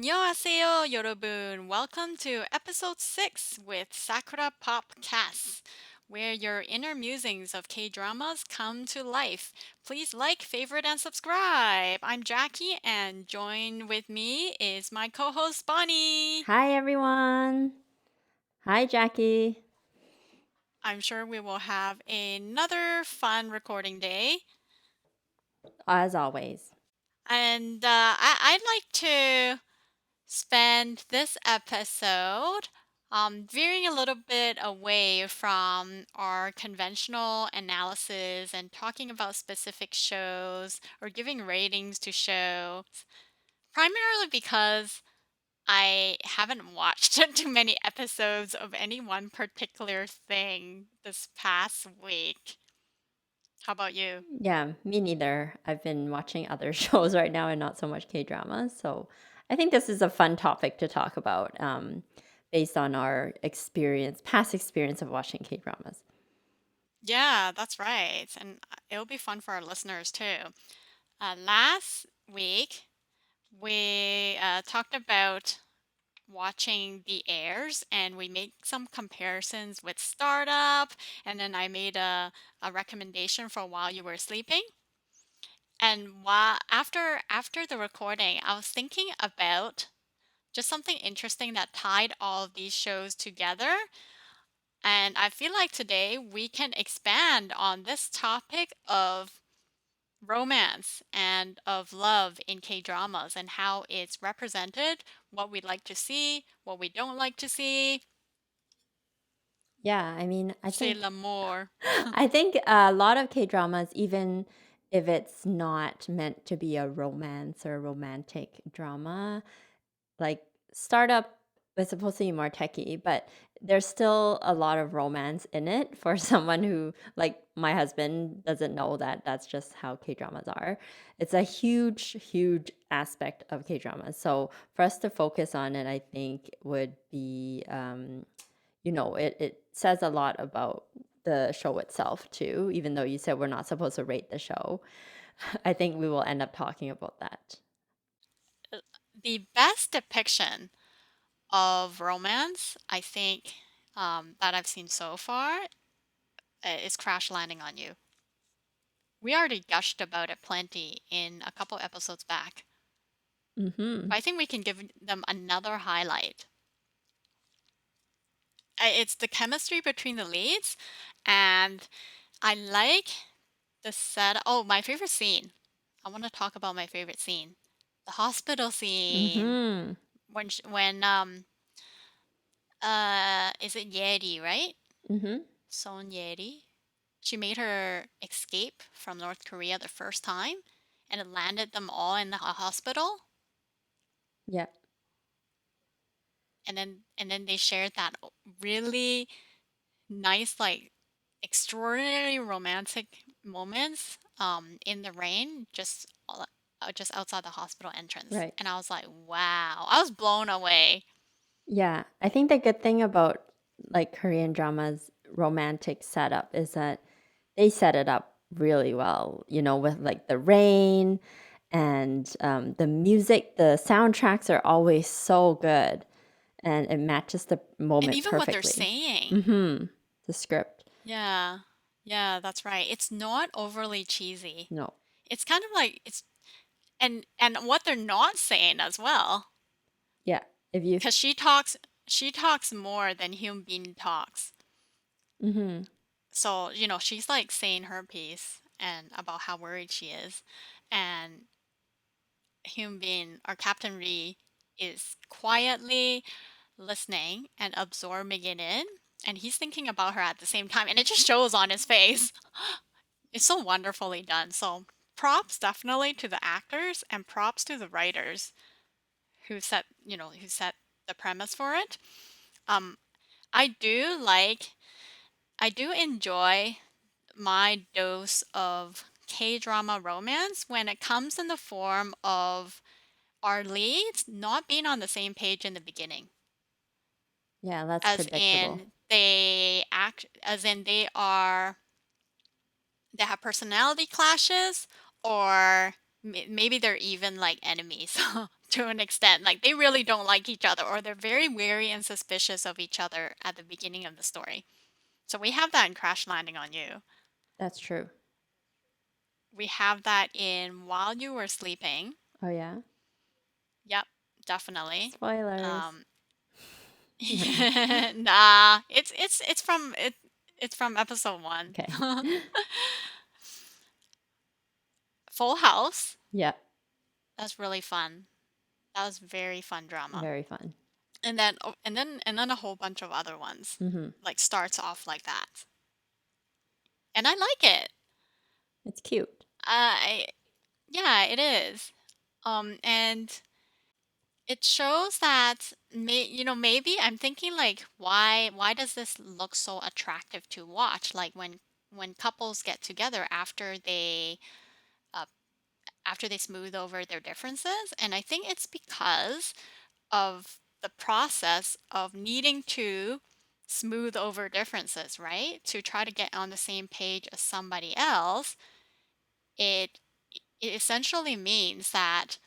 안녕하세요, 여러분. Welcome to Ep.6 with SakuraPop Cast, where your inner musings of K-dramas come to life. Please like, favorite, and subscribe. I'm Jackie, and join with me is my co-host Bonnie. Hi, everyone. Hi, Jackie. I'm sure we will have another fun recording day. As always. And I'd like to spend this episode veering a little bit away from our conventional analysis and talking about specific shows or giving ratings to shows, primarily because I haven't watched too many episodes of any one particular thing this past week. How about you? Yeah, me neither. I've been watching other shows right now and not so much K dramas. So I think this is a fun topic to talk about based on our past experience of watching K dramas. Yeah, that's right. And it'll be fun for our listeners too. Last week, we talked about watching the airs and we made some comparisons with Startup. And then I made a recommendation for While You Were Sleeping. And after the recording, I was thinking about just something interesting that tied all of these shows together. And I feel like today we can expand on this topic of romance and of love in K dramas and how it's represented, what we like to see, what we don't like to see. Yeah, I mean, I C'est think l'amour. I think a lot of K dramas, even if it's not meant to be a romance or a romantic drama, like startup was supposed to be more techie, but there's still a lot of romance in it for someone who, like my husband, doesn't know that that's just how K dramas are. It's a huge, huge aspect of K dramas. So for us to focus on it, I think would be, it says a lot about the show itself too, even though you said we're not supposed to rate the show. I think we will end up talking about that. The best depiction of romance, I think, that I've seen so far is Crash Landing on You. We already gushed about it plenty in a couple episodes back, Hmm. but I think we can give them another highlight. It's the chemistry between the leads, and I like the set. Oh, my favorite scene. I want to talk about my favorite scene. The hospital scene Hmm. when is it Yeri, right? Hmm. Son Yeri. She made her escape from North Korea the first time and it landed them all in the hospital, Yeah. and then they shared that really nice, like, extraordinary romantic moments in the rain, just outside the hospital entrance, Right. and I was like, wow, I was blown away. Yeah. I think the good thing about like Korean dramas romantic setup is that they set it up really well, with like the rain and the music, the soundtracks are always so good and it matches the And moment even what they're perfectly. saying. Mm-hmm. The script. Yeah, yeah, that's right, it's not overly cheesy. No. It's kind of like it's and what they're not saying as well, Yeah. If you because she talks more than Hyun Bin talks. mm-hmm. So, she's like saying her piece and about how worried she is. And Hyun Bin, our Captain Ri, is quietly listening and absorbing it in. And he's thinking about her at the same time. And it just shows on his face. It's so wonderfully done. So props definitely to the actors and props to the writers who set the premise for it. Um, I do like, I do enjoy my dose of K-drama romance when it comes in the form of our leads not being on the same page in the beginning. Yeah, that's As predictable. in they have personality clashes, or maybe they're even like enemies. to an extent. Like they really don't like each other, or they're very wary and suspicious of each other at the beginning of the story. So we have that in Crash Landing on You. That's true. We have that in While You Were Sleeping. Oh, yeah? Yep, definitely. Spoilers. Um, No. nah, it's from episode one. Okay. Full House. Yep. That's really fun. That was very fun drama. Very fun. And then a whole bunch of other ones Mhm. like starts off like that. And I like it. It's cute. I Yeah, it is. And it shows that maybe I'm thinking like why does this look so attractive to watch? Like when couples get together uh, after they smooth over their differences, and I think it's because of the process of needing to smooth over differences, right? To try to get on the same page as somebody else, it it essentially means that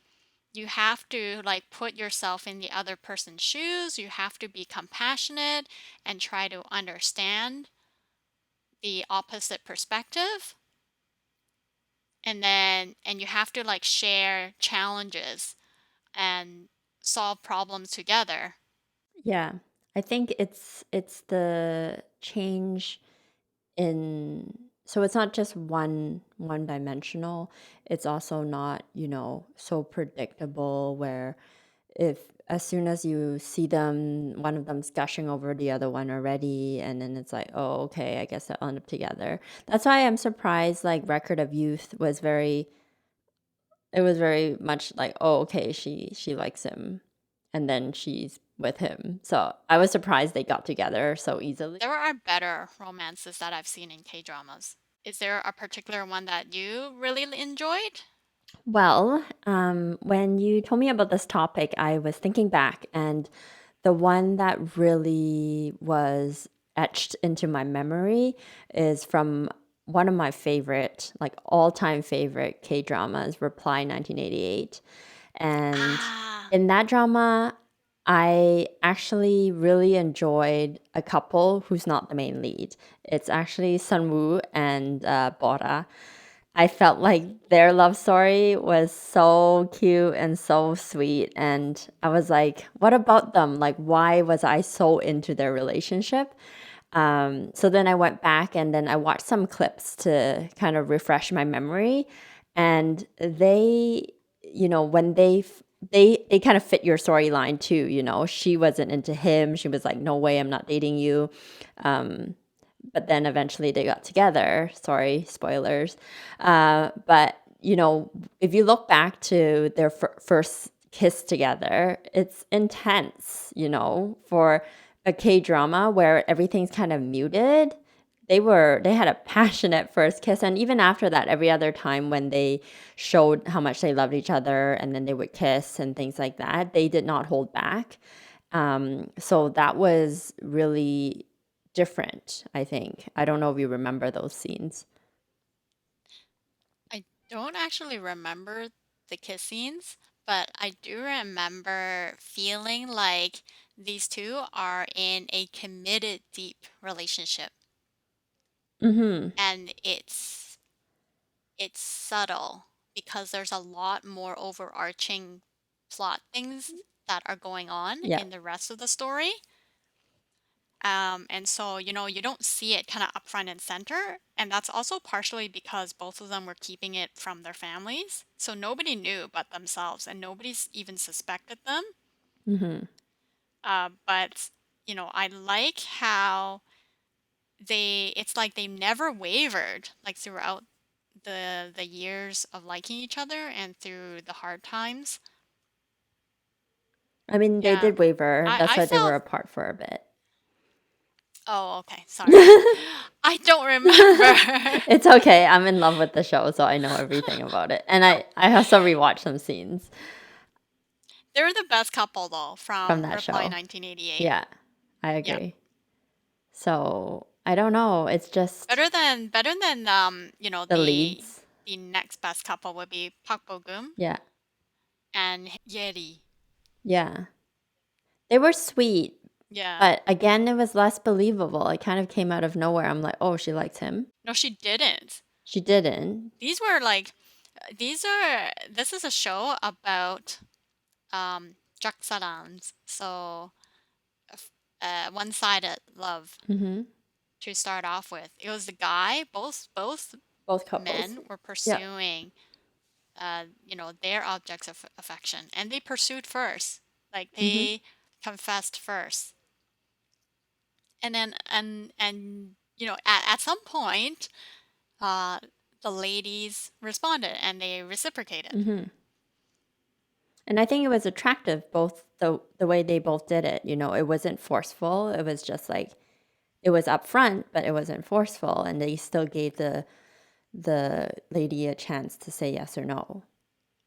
you have to like put yourself in the other person's shoes. You have to be compassionate and try to understand the opposite perspective. And you have to like share challenges and solve problems together. Yeah. I think it's the change in, so it's not just one dimensional. It's also not, so predictable where if as soon as you see them, one of them's gushing over the other one already, and then it's like, oh, okay, I guess they'll end up together. That's why I'm surprised like Record of Youth was very, it was very much like, oh, okay, she likes him, and then she's with him. So I was surprised they got together so easily. There are better romances that I've seen in K dramas. Is there a particular one that you really enjoyed? Well, when you told me about this topic, I was thinking back, and the one that really was etched into my memory is from one of my favorite, like all-time favorite K-dramas, Reply 1988. And Ah, in that drama, I actually really enjoyed a couple who's not the main lead. It's actually Sunwoo and Bora. I felt like their love story was so cute and so sweet. And I was like, what about them? Like, why was I so into their relationship? So then I went back and then I watched some clips to kind of refresh my memory. And they, when they kind of fit your storyline too. She wasn't into him. She was like, no way, I'm not dating you. Um, but then eventually they got together. Sorry, spoilers. But if you look back to their first kiss together, it's intense. For a K drama where everything's kind of muted. They had a passionate first kiss, and even after that, every other time when they showed how much they loved each other, and then they would kiss and things like that, they did not hold back. So that was really different, I think. I don't know if you remember those scenes. I don't actually remember the kiss scenes, but I do remember feeling like these two are in a committed, deep relationship. Mm-hmm. And it's subtle because there's a lot more overarching plot things that are going on Yeah. in the rest of the story. And so, you don't see it kind of up front and center. And that's also partially because both of them were keeping it from their families. So nobody knew but themselves, and nobody's even suspected them. Mm-hmm. But, I like how it's like they never wavered, like throughout the years of liking each other and through the hard times. I mean, they Yeah. did waver. That's I why they were felt apart for a bit. Oh, okay. Sorry. I don't remember. It's okay. I'm in love with the show, so I know everything about it. And I also rewatched some scenes They're the best couple though from from that Reply show. 1988. Yeah, I Yep. agree. So I don't know. It's just Better than the leads. the next best couple would be Park Bo Gum Yeah. and Yeri. Yeah. They were sweet, Yeah. but again, it was less believable. It kind of came out of nowhere. I'm like, "Oh, she likes him." No, she didn't. She didn't. These were like, this is a show about jaksalans. So, one-sided love Mhm. to start off with. It was the guy, both Both couples. men were Yeah. pursuing their objects of affection, and they pursued first. Like Mhm. they confessed first. And then and at some point, uh the ladies responded and they reciprocated. Mhm. And I think it was attractive both the way they both did it, it wasn't forceful. It was just like it was upfront, but it wasn't forceful, and they still gave the lady a chance to say yes or no.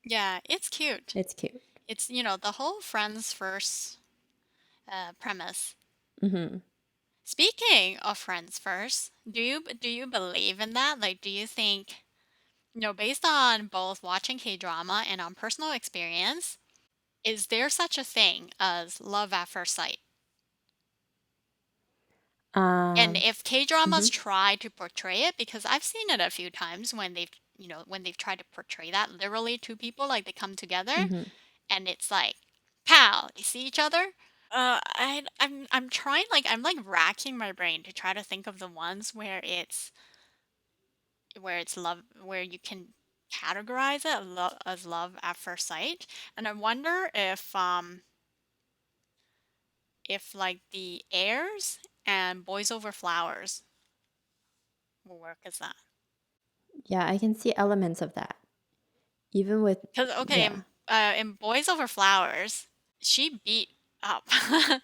Yeah, it's cute. It's cute. It's the whole friends first premise. Mhm. Speaking of friends first, do you believe in that? Like, do you think, based on both watching K-drama and on personal experience, is there such a thing as love at first sight? And Um, if K-dramas mhm. try to portray it, because I've seen it a few times when they've tried to portray that literally two people, like they come together Mhm. and it's like, pow, they see each other. I'm trying, like, I'm like racking my brain to try to think of the ones where it's love, where you can categorize it as love at first sight. And I wonder if like the Airs and Boys Over Flowers will work as that. Yeah, I can see elements of that. Even with Because, okay, yeah. in Boys Over Flowers, she beat up the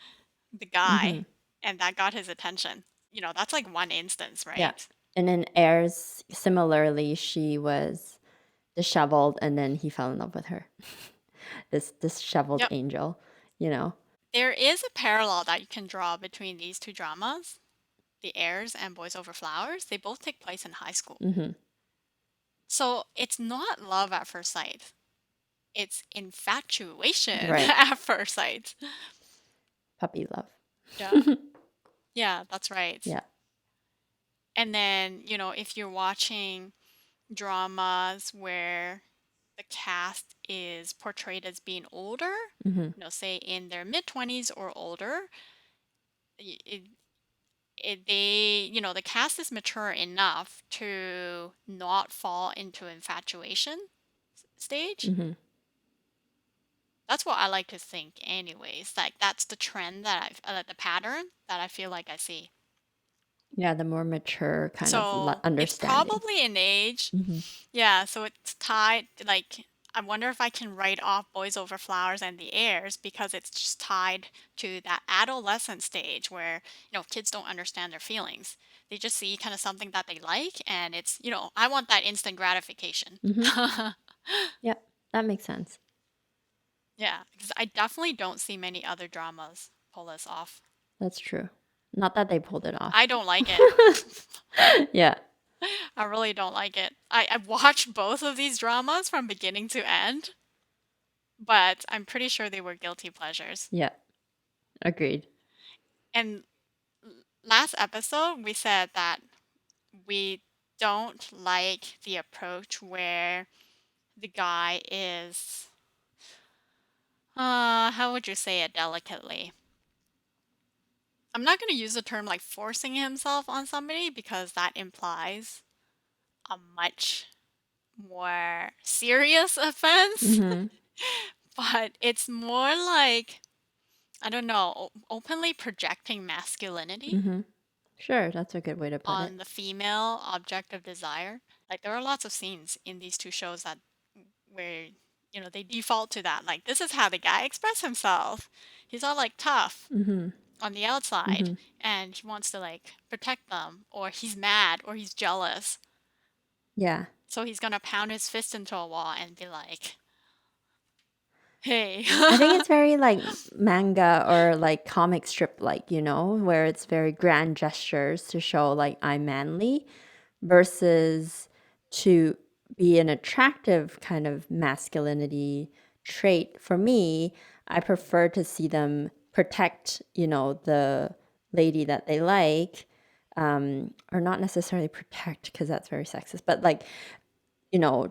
Mhm. guy, and that got his attention. That's like one instance, Yeah. right? And then Airs, similarly, she was disheveled and then he fell in love with her. This disheveled Yep. angel, you know. There is a parallel that you can draw between these two dramas, The Heirs and Boys Over Flowers. They both take place in high school. Mhm. So it's not love at first sight. It's infatuation Right. at first sight. Puppy love. Yeah. Yeah, that's right. Yeah. And then, if you're watching dramas where the cast is portrayed as being older, Mhm. say in their mid 20s or older, it, the cast is mature enough to not fall into infatuation stage. Mhm. That's what I like to think, anyways. Like, that's the trend the pattern that I feel like I see. Yeah, the more mature kind of So it's understanding. probably an age. Mhm. Yeah, so it's tied, like, I wonder if I can write off Boys Over Flowers and The Heirs because it's just tied to that adolescent stage where, kids don't understand their feelings. They just see kind of something that they like, and it's, I want that instant gratification. Mhm. Yep. That makes sense. Yeah, because I definitely don't see many other dramas pull this off. That's true. Not that they pulled it off. I don't like it. Yeah. I really don't like it. I've watched both of these dramas from beginning to end, but I'm pretty sure they were guilty pleasures. Yeah. Agreed. And last episode, we said that we don't like the approach where the guy is, how would you say it delicately? I'm not going to use the term like forcing himself on somebody because that implies a much more serious offense. Mhm. But it's more like, I don't know, openly projecting masculinity Mhm. Sure, that's a good way to put it. on the female object of desire. Like, there are lots of scenes in these two shows that where they default to that. Like, this is how the guy expresses himself. He's all like tough Mhm. on the outside, Mhm. and he wants to like protect them, or he's mad, or he's jealous. Yeah. So he's gonna pound his fist into a wall and be like, "Hey." I think it's very like manga or like comic strip like, where it's very grand gestures to show like I'm manly versus to be an attractive kind of masculinity trait for me, I prefer to see them protect, the lady that they like, or not necessarily protect because that's very sexist, but like,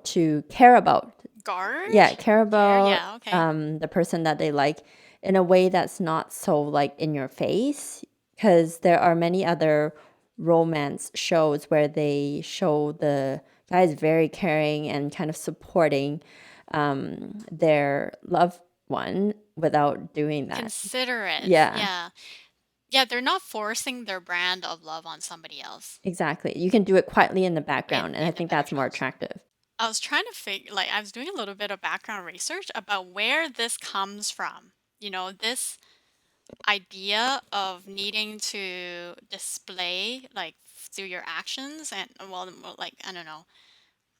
to care about, Guard? yeah, care Care? about Yeah, okay. the person that they like in a way that's not so like in your face, because there are many other romance shows where they show the guy is very caring and kind of supporting their loved one without doing that. Considerate. Yeah, Yeah. Yeah, they're not forcing their brand of love on somebody else exactly. You can do it quietly in the background, and I in the think that's more background. attractive. I was trying to figure, like, I was doing a little bit of background research about where this comes from. This idea of needing to display, like, through your actions, and, well, like, I don't know,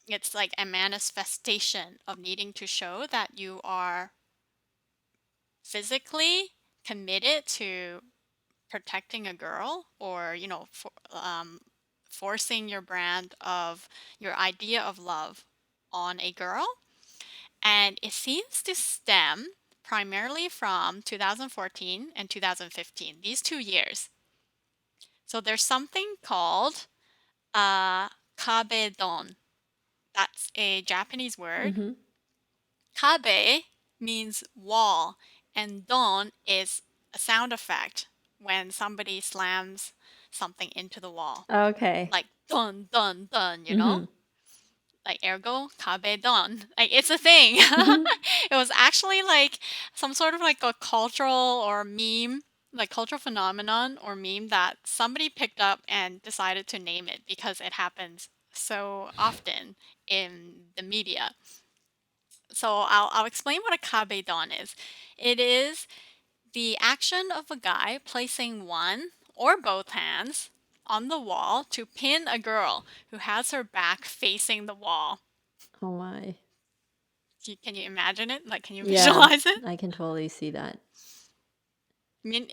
it's like a manifestation of needing to show that you are physically committed to protecting a girl, or forcing your brand of your idea of love on a girl. And it seems to stem primarily from 2014 and 2015, these 2 years. So there's something called kabedon. That's a Japanese word. Mm-hmm. Kabe means wall, and don is a sound effect when somebody slams something into the wall. Okay. Like dun dun dun, Mm-hmm. like ergo kabe don. Like it's a thing. Mm-hmm. It was actually like some sort of like a cultural or meme, like cultural phenomenon or meme that somebody picked up and decided to name it because it happens so often in the media. So I'll explain what a kabe don is. It is the action of a guy placing one or both hands on the wall to pin a girl who has her back facing the wall. Oh my. Can you imagine it? Like, can you Yeah, visualize it? I can totally see that.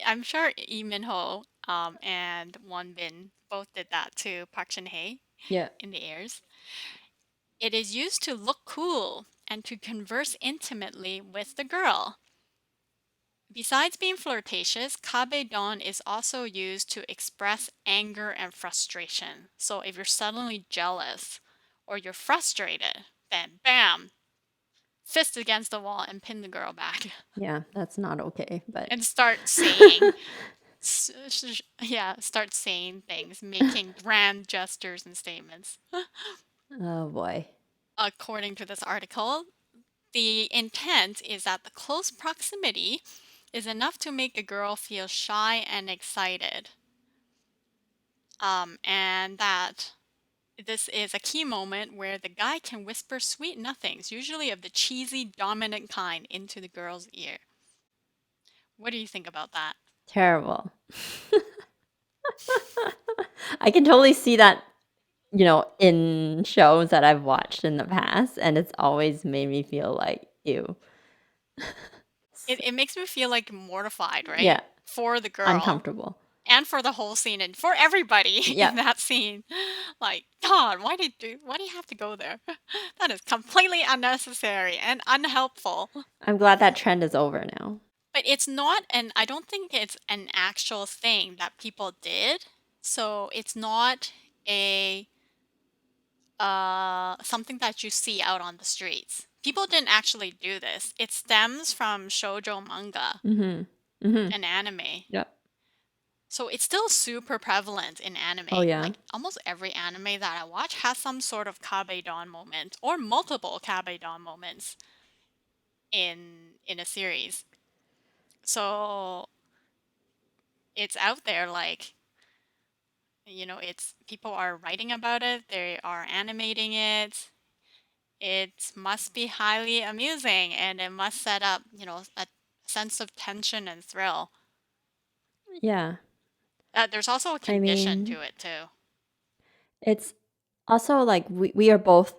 I'm sure Lee Min Ho and Won Bin both did that to Park Shin Hye Yeah. in The Heirs. It is used to look cool and to converse intimately with the girl. Besides being flirtatious, kabe don is also used to express anger and frustration. So if you're suddenly jealous or you're frustrated, then bam, fist against the wall and pin the girl back Yeah, that's not okay, but and start saying, yeah, start saying things, making grand gestures and statements. oh boy. According to this article, the intent is that the close proximity is enough to make a girl feel shy and excited. And that this is a key moment where the guy can whisper sweet nothings, usually of the cheesy, dominant kind, into the girl's ear. What do you think about that? Terrible. I can totally see that, in shows that I've watched in the past, and it's always made me feel like, ew. It, S- it makes me feel like mortified, yeah, right? For the girl uncomfortable. and for the whole scene and for everybody Yeah, in that scene. Like, God, why do you have to go there? That is completely unnecessary and unhelpful. I'm glad that trend is over now. But it's not, and I don't think it's an actual thing that people did. So it's not a something that you see out on the streets. People didn't actually do this. It stems from shoujo manga Mhm. Mhm. and anime. Yep. So it's still super prevalent in Oh, anime. yeah. Like almost every anime that I watch has some sort of kabe don moment or multiple kabe don moments in a series. So it's out there, like, it's people are writing about it, they are animating it. It must be highly amusing and it must set up, a sense of tension and thrill. Yeah. There's also a I condition mean, to it too. it's also like we are both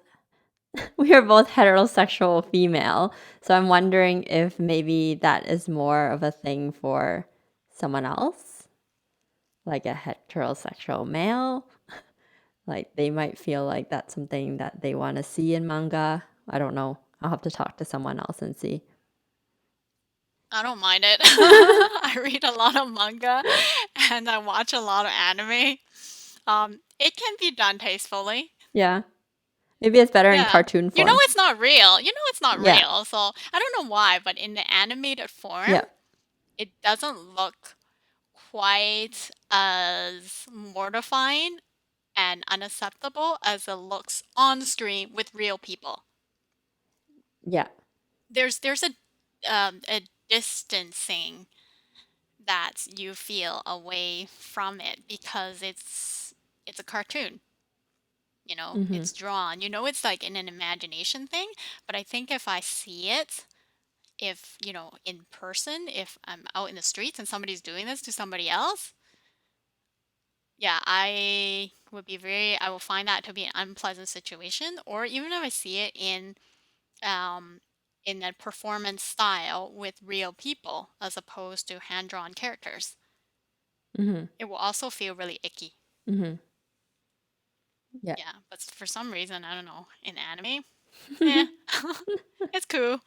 we are both heterosexual female, so I'm wondering if maybe that is more of a thing for someone else, like a heterosexual male. Like they might feel like that's something that they want to see in manga. I don't know. I'll have to talk to someone else and see. I don't mind it. I read a lot of manga and I watch a lot of anime. It can be done tastefully. Yeah. Maybe it's better in Yeah. cartoon You know form. it's not real. You know it's not Yeah. real. So I don't know why, but in the animated form, Yeah. it doesn't look quite as mortifying and unacceptable as it looks on screen with real people. Yeah. There's a distancing that you feel away from it because it's a cartoon. You know, Mhm. it's drawn. You know, it's like in an imagination thing. But I think if I see it, if you know, in person, if I'm out in the streets and somebody's doing this to somebody else, yeah, I will find that to be an unpleasant situation. Or even if I see it um in a performance style with real people as opposed to hand-drawn characters, Mhm. it will also feel really icky. Mhm. Yeah. Yeah, but for some reason, I don't know, in anime, eh, it's cool.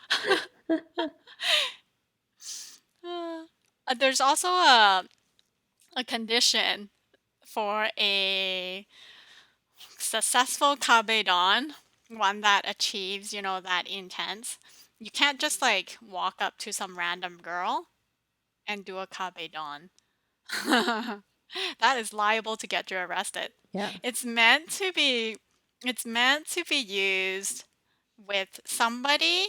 Uh, there's also a condition for a successful kabedon, one that achieves, you know, that intense. You can't just like walk up to some random girl and do a kabedon. That is liable to get you arrested. Yeah. It's meant to be it's meant to be used with somebody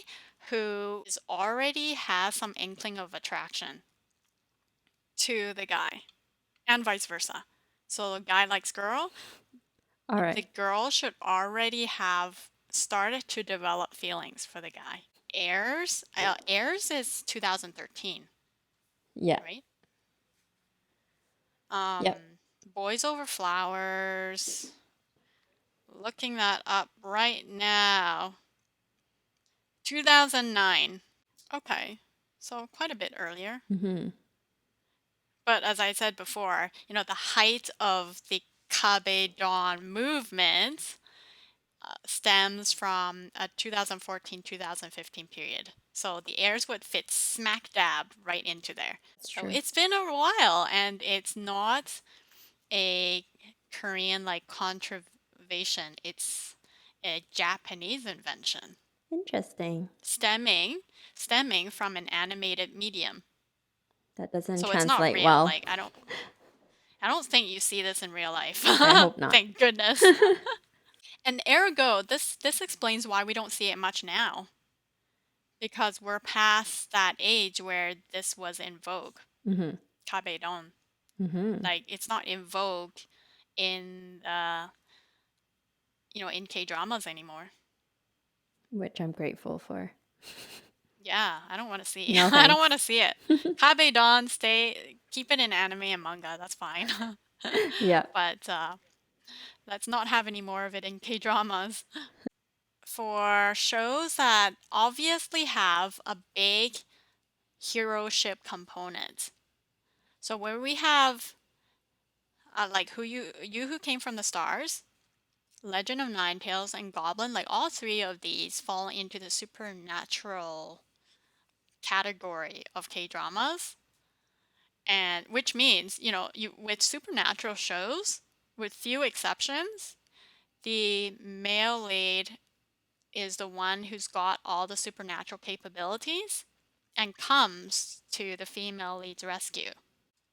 who is already has some inkling of attraction to the guy and vice versa. So the guy likes girl, All the right. girl should already have started to develop feelings for the guy. Heirs is 2013, Yeah. right? Yep. Boys Over Flowers. Looking that up right now. 2009. Okay. So quite a bit earlier. Mhm. But as I said before, you know, the height of the Kabe Dawn movement stems from a 2014-2015 period. So the heirs would fit smack dab right into there. That's So true. it's been a while and it's not a Korean like conservation. It's a Japanese invention Interesting. stemming stemming from an animated medium. That doesn't So it's not translate real. well. Like I don't think you see this in real life. I hope not. Thank goodness. And ergo, this explains why we don't see it much now because we're past that age where this was in vogue. Mhm. Kabedon. Mhm. Like it's not in vogue in you know, in K-dramas anymore. Which I'm grateful for. Yeah, I don't want to see. No I don't want thanks. to see it. Kabedon, keep it in anime and manga. That's fine. Yeah. But let's not have any more of it in K-dramas. For shows that obviously have a big heroship component. So where we have like who came from the stars, Legend of Ninetales, and Goblin, like all three of these fall into the supernatural category of K-dramas. And which means, you know, you with supernatural shows, with few exceptions, the male lead is the one who's got all the supernatural capabilities and comes to the female lead's rescue.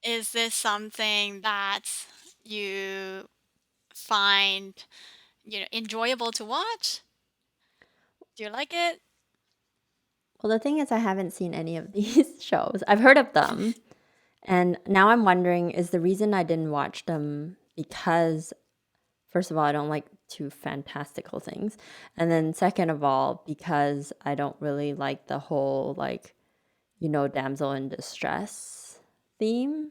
Is this something that you find, you know, enjoyable to watch? Do you like it? Well, the thing is I haven't seen any of these shows. I've heard of them, and now I'm wondering, is the reason I didn't watch them because first of all, I don't like too fantastical things. And then second of all, because I don't really like the whole like, damsel in distress theme.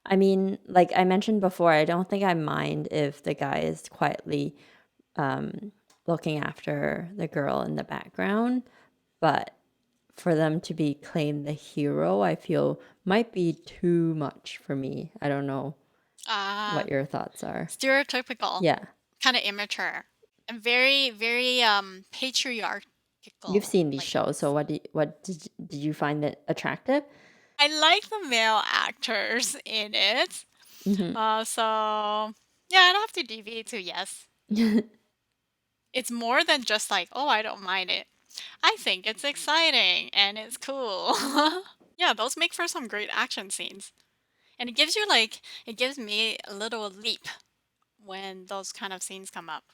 I mean, like I mentioned before, I don't think I mind if the guy is quietly um, looking after the girl in the background, but for them to be claimed the hero, I feel might be too much for me. I don't know Uh, what your thoughts are. Stereotypical, Yeah. kind of immature, and very, very patriarch. You've typical, seen these like shows, so what did you find it attractive? I like the male actors in it. Mhm. So yeah, I'd have to deviate to yes. It's more than just like, oh, I don't mind it. I think it's exciting and it's cool. Yeah, those make for some great action scenes. And it gives you like, it gives me a little leap when those kind of scenes come up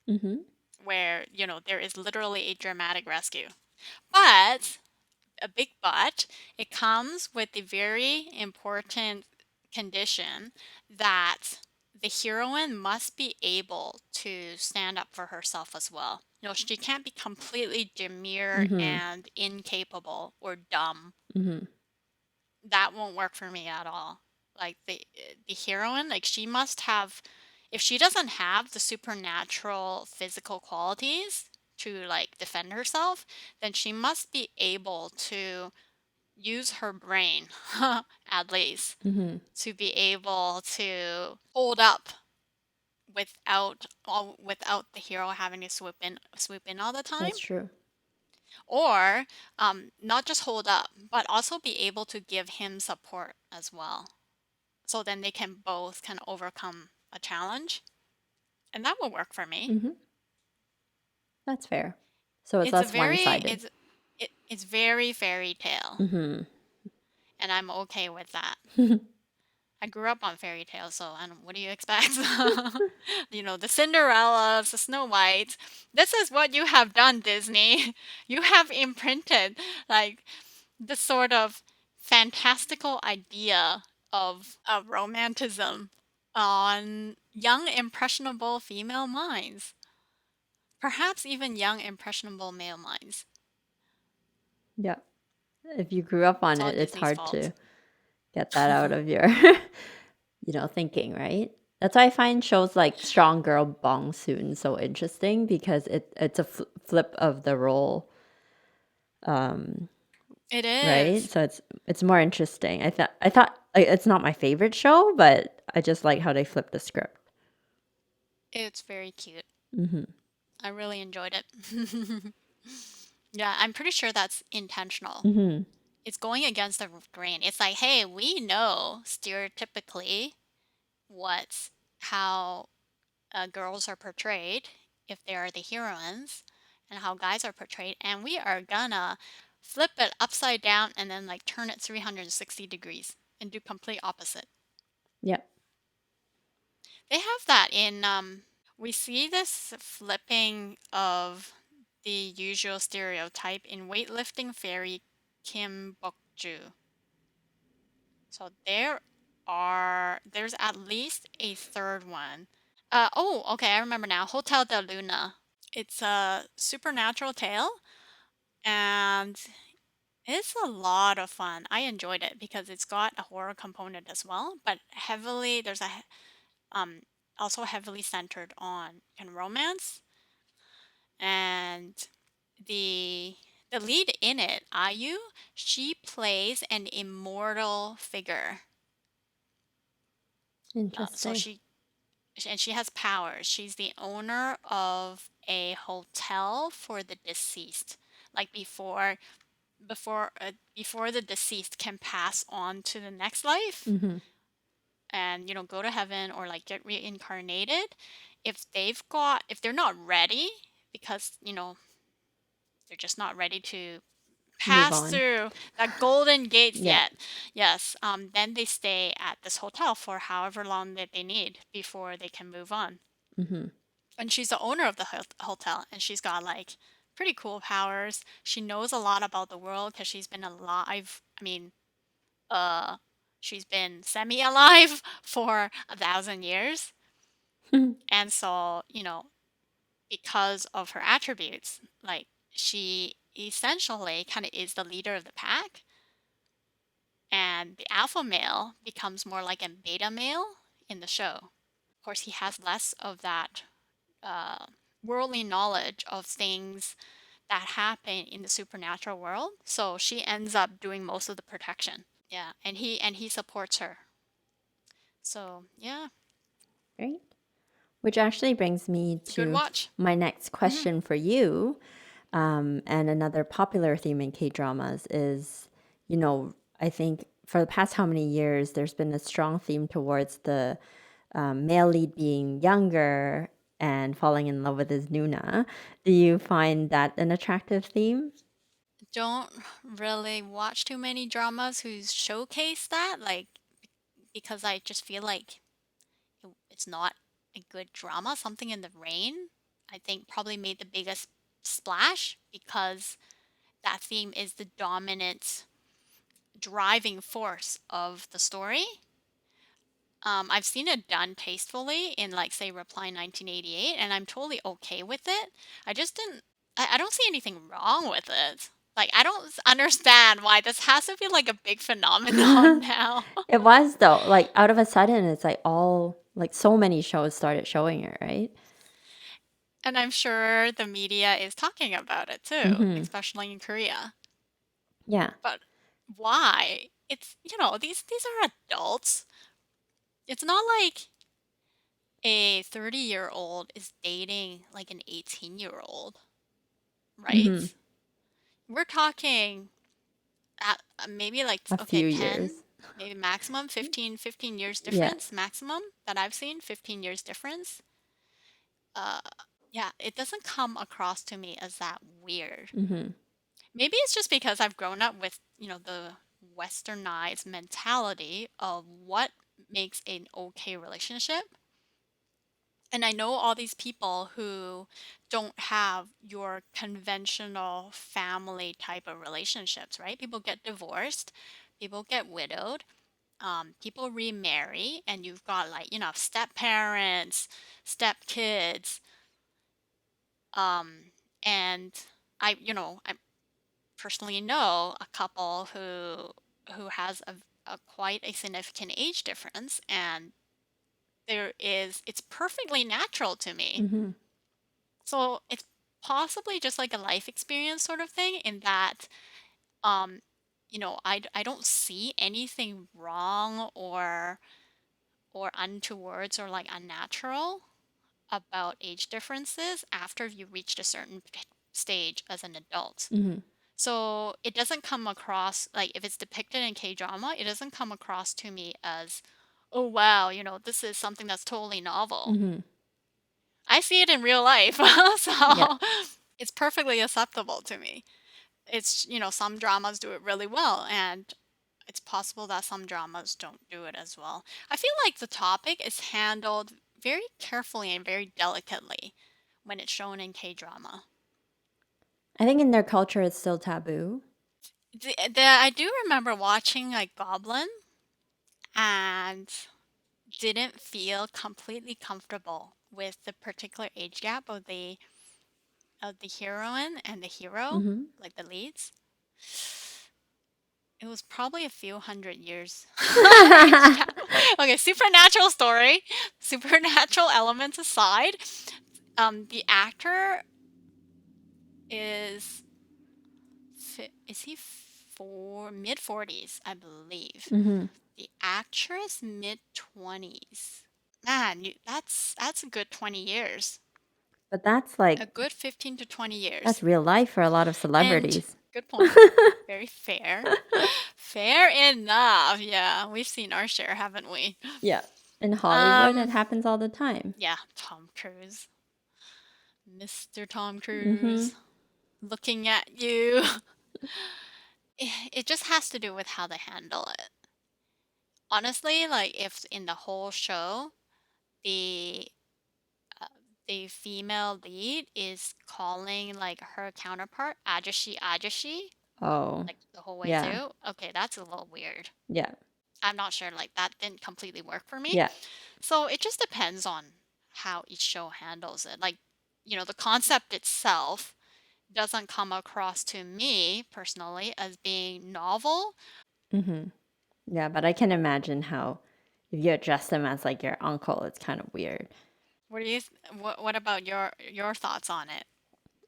Mhm. where, there is literally a dramatic rescue. But, a big but, it comes with the very important condition that the heroine must be able to stand up for herself as well. She can't be completely demure Mhm. and incapable or dumb. Mhm. That won't work for me at all. Like the heroine, like she must have, if she doesn't have the supernatural physical qualities to like defend herself, then she must be able to use her brain at least Mhm. to be able to hold up without the hero having to swoop in all the time, That's true. or not just hold up but also be able to give him support as well, so then they can both kind of overcome a challenge, and that will work for me. Mhm. That's fair. So it's It's a less very one-sided. it's very fairy tale, Mhm. and I'm okay with that. I grew up on fairy tales, so I don't, what do you expect? The Cinderellas, the Snow White. This is what you have done, Disney. You have imprinted like the sort of fantastical idea of romanticism on young, impressionable female minds, perhaps even young, impressionable male minds. Yeah. If you grew up It's on all it, it's Disney's hard fault. to get that out of your thinking, right? That's why I find shows like Strong Girl Bong Soon so interesting because it's a flip of the role, um, It right? is. So it's more interesting. I thought like it's not my favorite show, but I just like how they flip the script. It's very cute. Mhm. I really enjoyed it. Yeah, I'm pretty sure that's intentional. Mhm. It's going against the grain. It's like, hey, we know stereotypically what's how girls are portrayed if they are the heroines, and how guys are portrayed, and we are gonna flip it upside down and then like turn it 360 degrees and do complete opposite. Yep. They have that in we see this flipping of the usual stereotype in weightlifting fairy Kim Bok-ju. So there's at least a third one. Oh, okay, I remember now. Hotel de Luna. It's a supernatural tale, and it's a lot of fun. I enjoyed it because it's got a horror component as well, but there's um also heavily centered on kind of romance, and the the lead in it, Ayu, she plays an immortal figure. So Interesting. she has powers. She's the owner of a hotel for the deceased. Like before the deceased can pass on to the next life Mhm. and go to heaven or like get reincarnated, if they're not ready because they're just not ready to Move pass on. through that golden gates Yeah. yet. Yes, then they stay at this hotel for however long that they need before they can move on. Mhm. And she's the owner of the hotel, and she's got like pretty cool powers. She knows a lot about the world because she's been alive. I mean, uh, she's been semi-alive for 1,000 years, and so because of her attributes, like she essentially kind of is the leader of the pack, and the alpha male becomes more like a beta male in the show. Of course, he has less of that uh, worldly knowledge of things that happen in the supernatural world. So she ends up doing most of the protection. Yeah, and he supports her. So yeah, Right. Which actually brings me it's a good to watch. my next Hmm. question for you. And another popular theme in K dramas is, I think for the past how many years, there's been a strong theme towards the male lead being younger and falling in love with his noona. Do you find that an attractive theme? Don't really watch too many dramas who showcase that, like, because I just feel like it's not a good drama. Something in the Rain, I think, probably made the biggest splash because that theme is the dominant driving force of the story. I've seen it done tastefully in, like, say, Reply 1988, and I'm totally okay with it. I just didn't, I don't see anything wrong with it. Like, I don't understand why this has to be like a big phenomenon now. It was though, like out of a sudden, it's like so many shows started showing it, right? And I'm sure the media is talking about it too, Mm-hmm. especially in Korea. Yeah. But why? It's, these are adults. It's not like a 30-year-old is dating like an 18-year-old, right? Mm-hmm. We're talking at maybe like, A okay, few 10, years. maybe maximum 15 years Yeah. difference, maximum that I've seen, 15 years difference. Uh, yeah, it doesn't come across to me as that weird. Mm-hmm. Maybe it's just because I've grown up with, the westernized mentality of what makes an okay relationship. And I know all these people who don't have your conventional family type of relationships, right? People get divorced, people get widowed, people remarry, and you've got, like, step parents, step kids, and I personally know a couple who has a quite a significant age difference, and it's perfectly natural to me. Mm-hmm. So it's possibly just like a life experience sort of thing in that, um, I don't see anything wrong or untowards or like unnatural about age differences after you reached a certain stage as an adult. Mm-hmm. So it doesn't come across like, if it's depicted in K drama, it doesn't come across to me as, oh wow, this is something that's totally novel. Mm-hmm. I see it in real life, Yeah. so it's perfectly acceptable to me. It's, some dramas do it really well, and it's possible that some dramas don't do it as well. I feel like the topic is handled very carefully and very delicately when it's shown in K drama. I think in their culture, it's still taboo. I do remember watching like Goblin and didn't feel completely comfortable with the particular age gap of the heroine and the hero, Mm-hmm. like the leads. It was probably a few hundred years age gap. Okay, supernatural story, supernatural elements aside. The actor is is he for mid 40s, I believe. Mm-hmm. The actress mid 20s. Man, that's a good 20 years. But that's A good 15 to 20 that's years. real life for a lot of And celebrities. good point. Very fair. Fair enough. Yeah, we've seen our share, haven't we? Yeah. In Hollywood, it Um, happens all the time. yeah, Tom Cruise. Mr. Tom Mm-hmm. Cruise. Looking at you. It just has to do with how they handle it. Honestly, like, if in the whole show the uh, the female lead is calling like her counterpart ajashi ajashi Oh, like the whole way yeah. through, okay, that's a little weird. Yeah. I'm not sure, like, that didn't completely work for me. Yeah. So it just depends on how each show handles it. Like, the concept itself doesn't come across to me personally as being novel. Mm-hmm. Yeah, but I can imagine how if you address them as like your uncle, it's kind of weird. What about your thoughts on it?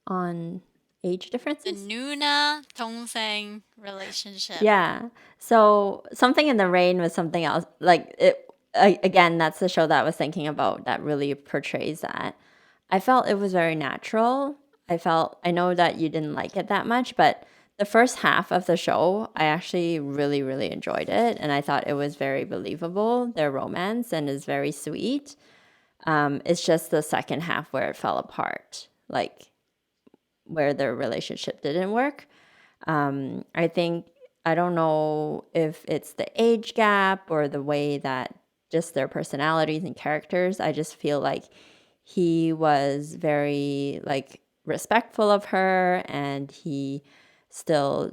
On age The differences? Nuna Tongseng relationship. Yeah. So something in the rain was something else. Like again, that's the show that I was thinking about that really portrays that. I felt it was very natural. I know that you didn't like it that much, but the first half of the show, I actually really, really enjoyed it. And I thought it was very believable, their romance, and is very sweet. It's just the second half where it fell apart, like where their relationship didn't work. I think, I don't know if it's the age gap or the way that just their personalities and characters. I just feel like he was very like respectful of her, and he still,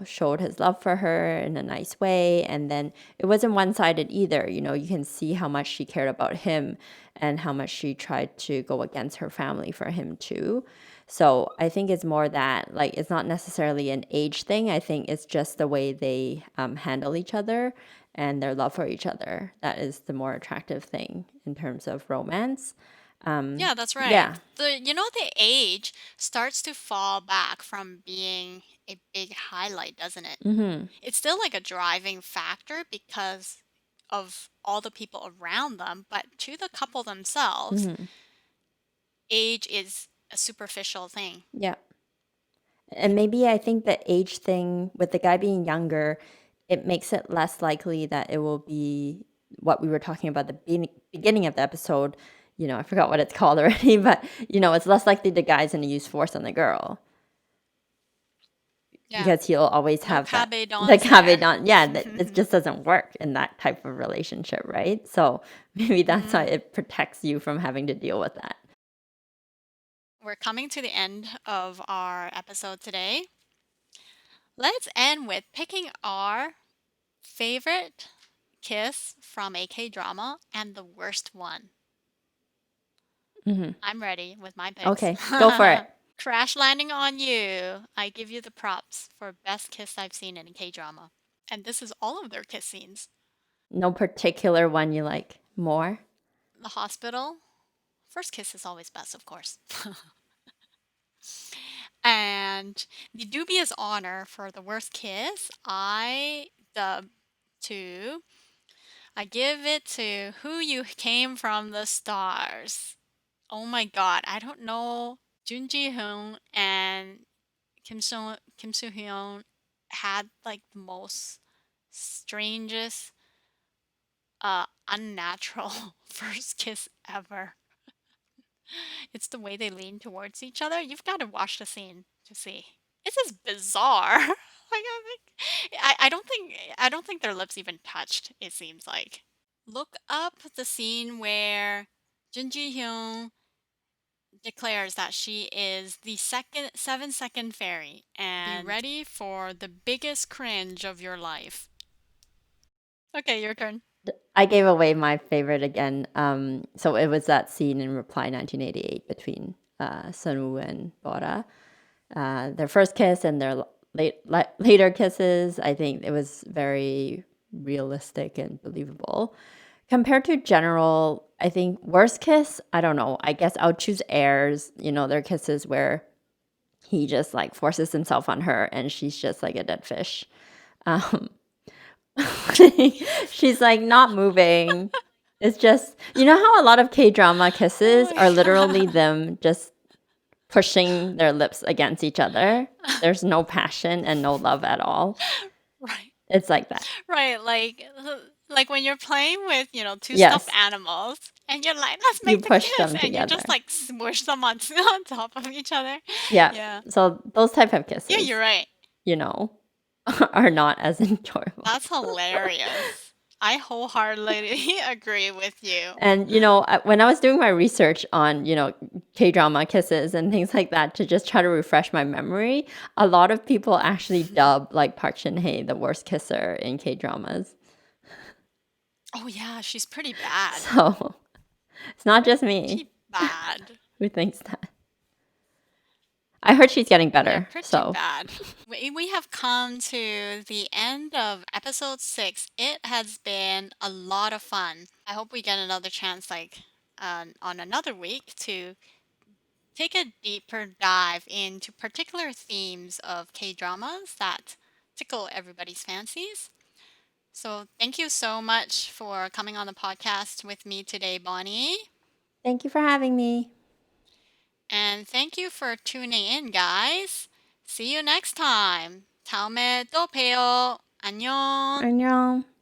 showed his love for her in a nice way. And then it wasn't one-sided either. You can see how much she cared about him and how much she tried to go against her family for him too. So I think it's more that, like, it's not necessarily an age thing. I think it's just the way they handle each other and their love for each other. That is the more attractive thing in terms of romance. Yeah, that's right. Yeah. The age starts to fall back from being a big highlight, doesn't it? Mm-hmm. It's still like a driving factor because of all the people around them, but to the couple themselves, Mm-hmm. age is a superficial thing. Yeah. And maybe I think the age thing with the guy being younger, it makes it less likely that it will be what we were talking about at the beginning of the episode. I forgot what it's called already, but it's less likely the guy's going to use force on the girl Yeah, because he'll always no have that the cabedons there. caveat. Yeah, that it just doesn't work in that type of relationship, right? So maybe that's why Hmm. it protects you from having to deal with that. We're coming to the end of our episode today. Let's end with picking our favorite kiss from a K drama and the worst one. Hmm. I'm ready with my picks. Okay, go for it. Crash landing on you. I give you the props for best kiss I've seen in a K drama. And this is all of their kiss scenes. No particular one you like more? The hospital. First kiss is always best, of course. And the dubious honor for the worst kiss, I dub to. I give it to Who You Came From the Stars. Oh my god, I don't know. Jun Ji Hyun and Kim Soo Hyun had like the most strangest, unnatural first kiss ever. It's the way they lean towards each other. You've got to watch the scene to see. It's just bizarre. Like I don't think their lips even touched. It seems like. Look up the scene where Jun Ji Hyun declares that she is the 7-second fairy and be ready for the biggest cringe of your life. Okay, your turn. I gave away my favorite again. So it was that scene in Reply 1988 between Sunwoo and Bora. Their first kiss and their later kisses. I think it was very realistic and believable. Compared to General, I think worst kiss, I don't know. I guess I would choose Air's, their kisses where he just like forces himself on her and she's just like a dead fish. Um, she's like not moving. It's just, how a lot of K drama kisses Oh are literally my god. them just pushing their lips against each other. There's no passion and no love at all. Right. It's like that. Right, like when you're playing with, two stuffed Yes, animals and you're like, "Let's you make the push kiss." them And you just together. like smush them on on top of each other. Yeah. Yeah. So those type of Yeah, kisses, you're right. you know, are not as enjoyable. That's hilarious. I wholeheartedly agree with you. And when I was doing my research on K drama kisses and things like that to just try to refresh my memory, a lot of people actually dub like Park Shin Hye the worst kisser in K dramas. Oh yeah, she's pretty bad. So it's not just me Pretty bad. who thinks that. I heard she's getting Yeah, better. pretty So bad. We have come to the end of episode 6. It has been a lot of fun. I hope we get another chance, like on another week, to take a deeper dive into particular themes of K dramas that tickle everybody's fancies. So, thank you so much for coming on the podcast with me today, Bonnie. thank you for having me. And thank you for tuning in, guys. See you next time. 다음에 또 봬요. 안녕. 안녕.